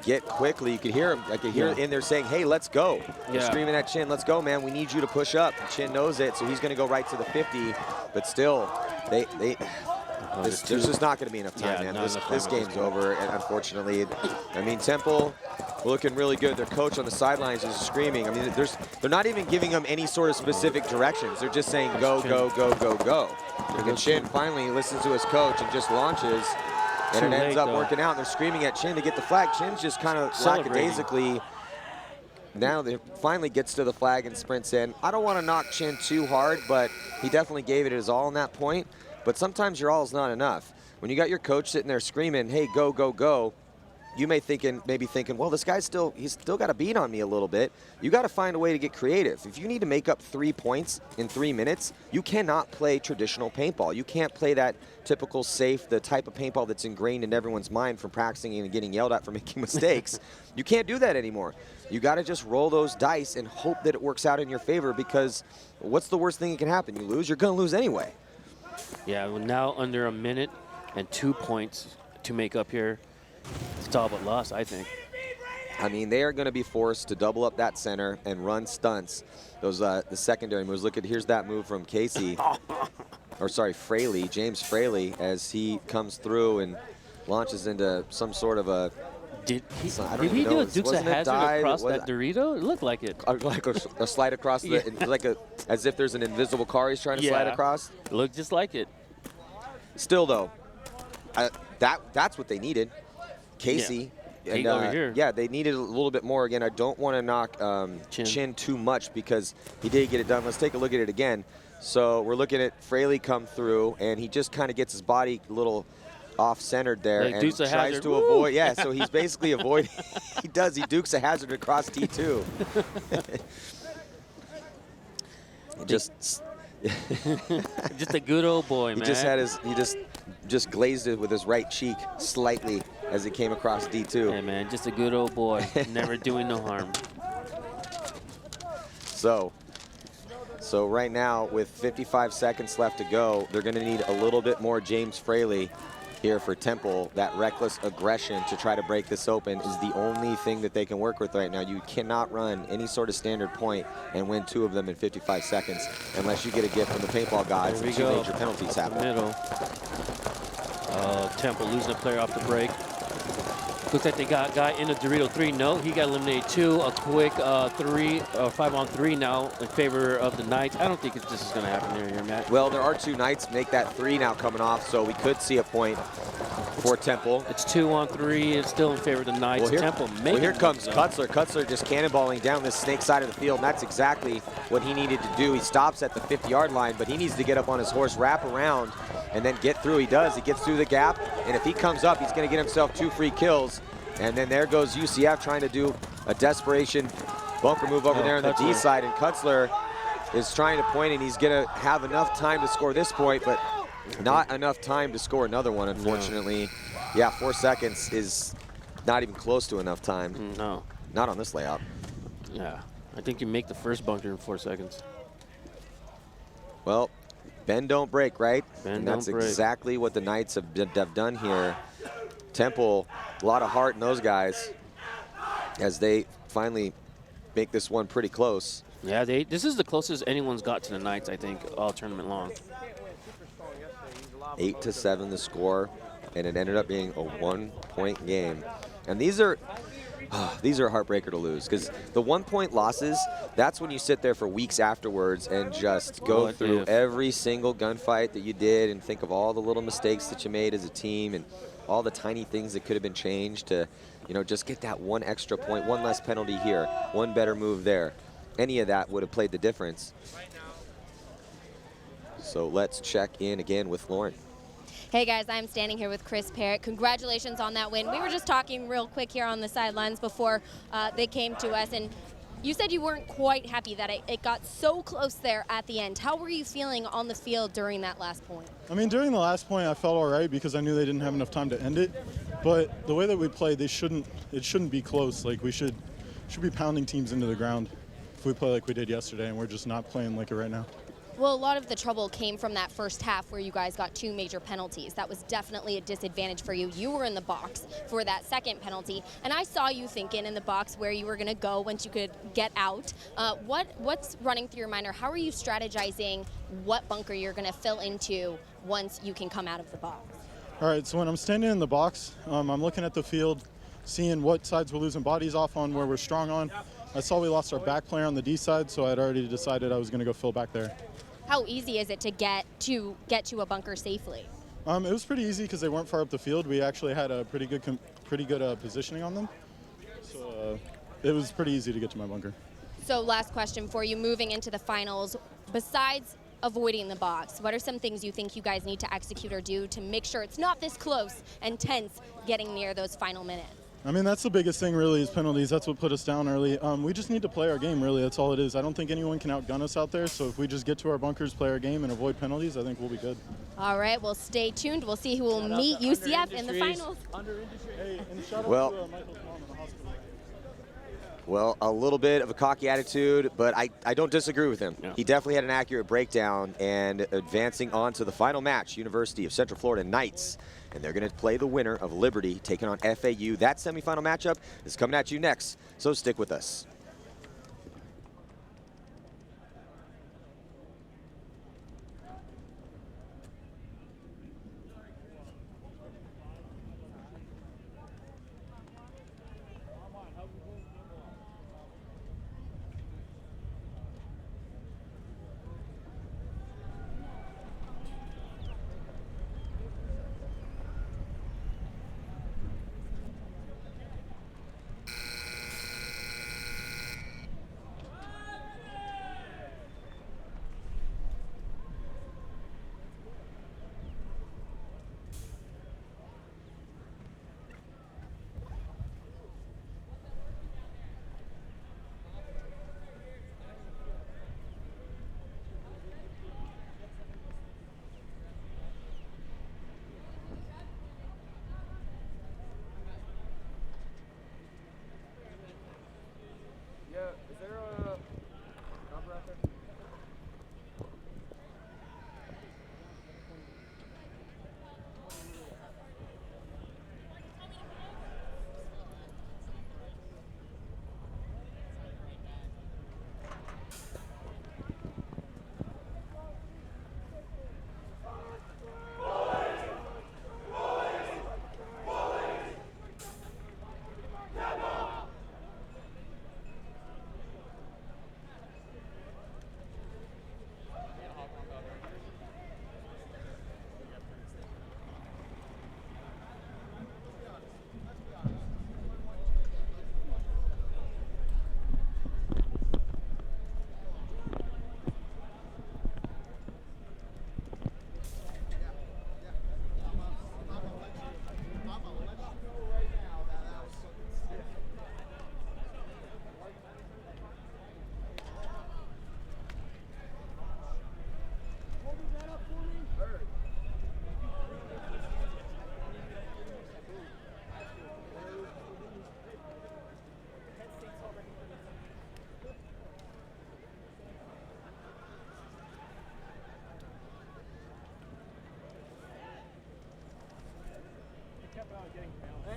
get quickly. You could hear him. I could hear in there saying, hey, let's go. They're screaming at Chin, let's go, man. We need you to push up. And Chin knows it, so he's going to go right to the 50. But still, there's just not going to be enough time, man. This game's over, and unfortunately. I mean, Temple looking really good. Their coach on the sidelines is screaming. I mean, they're not even giving them any sort of specific directions. They're just saying go, go, go, go, go. And Chin finally listens to his coach and just launches, and it ends up working out. They're screaming at Chin to get the flag. Chin's just kind of lackadaisically. Now they finally gets to the flag and sprints in. I don't want to knock Chin too hard, but he definitely gave it his all on that point. But sometimes your all is not enough. When you got your coach sitting there screaming, hey, go, go, go, you maybe thinking, well, this guy's he's still got a beat on me a little bit. You got to find a way to get creative. If you need to make up 3 points in 3 minutes, you cannot play traditional paintball. You can't play that typical safe, the type of paintball that's ingrained in everyone's mind from practicing and getting yelled at for making mistakes. You can't do that anymore. You got to just roll those dice and hope that it works out in your favor, because what's the worst thing that can happen? You lose, you're going to lose anyway. Yeah, well, now under 1 minute and 2 points to make up here. It's all but lost, I think. I mean, they are going to be forced to double up that center and run stunts. Those the secondary moves. Look at, here's that move from Casey, or sorry, Fraley, James Fraley, as he comes through and launches into some sort of a. Did he do a Dukes of Hazzard across that Dorito? It looked like it. Like a slide across the, as if there's an invisible car he's trying to slide across. It looked just like it. Still though, that's what they needed. Casey. And, over here. Yeah, they needed a little bit more. Again, I don't want to knock Chin too much because he did get it done. Let's take a look at it again. So we're looking at Fraley come through, and he just kind of gets his body a little off-centered there and tries to avoid. Yeah, so he's basically avoiding. He dukes a hazard across T2. Just a good old boy, man. He just glazed it with his right cheek slightly as it came across D2. Hey, man, just a good old boy, never doing no harm. So right now, with 55 seconds left to go, they're going to need a little bit more James Fraley here for Temple. That reckless aggression to try to break this open is the only thing that they can work with right now. You cannot run any sort of standard point and win 2 of them in 55 seconds unless you get a gift from the paintball gods and 2 major penalties happen. Middle. Temple losing a player off the break. Looks like they got a guy in a Dorito 3. No, he got eliminated 2. A quick 5-on-3 now in favor of the Knights. I don't think this is going to happen here, Matt. Well, there are 2 Knights make that 3 now coming off, so we could see a point for Temple. It's 2-on-3. It's still in favor of the Knights. Temple making well, here comes Kutzler. Kutzler just cannonballing down this snake side of the field, and that's exactly what he needed to do. He stops at the 50-yard line, but he needs to get up on his horse, wrap around, and then get through. He does. He gets through the gap, and if he comes up, he's going to get himself 2 free kills. And then there goes UCF trying to do a desperation bunker move over there on the D side, and Kutzler is trying to point, and he's going to have enough time to score this point, but not enough time to score another one, unfortunately. No. Yeah, 4 seconds is not even close to enough time. No. Not on this layout. Yeah, I think you make the first bunker in 4 seconds. Well, bend don't break, right? Bend and that's don't break. exactly what the Knights have done here. Temple, a lot of heart in those guys as they finally make this one pretty close. Yeah, this is the closest anyone's got to the Knights, I think, all tournament long. 8-7 the score, and it ended up being a 1-point game. And these are a heartbreaker to lose, because the 1-point losses, that's when you sit there for weeks afterwards and just go through every single gunfight that you did and think of all the little mistakes that you made as a team and all the tiny things that could have been changed to, you know, just get that 1 extra point, 1 less penalty here, 1 better move there. Any of that would have played the difference. So let's check in again with Lauren. Hey guys, I'm standing here with Chris Parrott. Congratulations on that win. We were just talking real quick here on the sidelines before they came to us, and you said you weren't quite happy that it got so close there at the end. How were you feeling on the field during that last point? I mean, during the last point, I felt all right because I knew they didn't have enough time to end it. But the way that we played, it shouldn't be close. Like, we should be pounding teams into the ground if we play like we did yesterday, and we're just not playing like it right now. Well, a lot of the trouble came from that first half where you guys got 2 major penalties. That was definitely a disadvantage for you. You were in the box for that second penalty, and I saw you thinking in the box where you were going to go once you could get out. What's running through your mind, or how are you strategizing what bunker you're going to fill into once you can come out of the box? All right, so when I'm standing in the box, I'm looking at the field, seeing what sides we're losing bodies off on, where we're strong on. I saw we lost our back player on the D side, so I'd already decided I was going to go fill back there. How easy is it to get to a bunker safely? It was pretty easy because they weren't far up the field. We actually had a pretty good positioning on them, so it was pretty easy to get to my bunker. So last question for you, moving into the finals, besides avoiding the box, what are some things you think you guys need to execute or do to make sure it's not this close and tense getting near those final minutes? I mean, that's the biggest thing really, is penalties. That's what put us down early. We just need to play our game, really. That's all it is. I don't think anyone can outgun us out there, so if we just get to our bunkers, play our game, and avoid penalties, I think we'll be good. All right, well, stay tuned. We'll see who will meet UCF in the finals. Well, a little bit of a cocky attitude, but I don't disagree with him. Yeah. He definitely had an accurate breakdown, and advancing on to the final match, University of Central Florida Knights. And they're going to play the winner of Liberty taking on FAU. That semifinal matchup is coming at you next, so stick with us.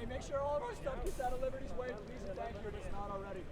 Hey, make sure all of our stuff gets out of Liberty's way, please and thank you if it's not already.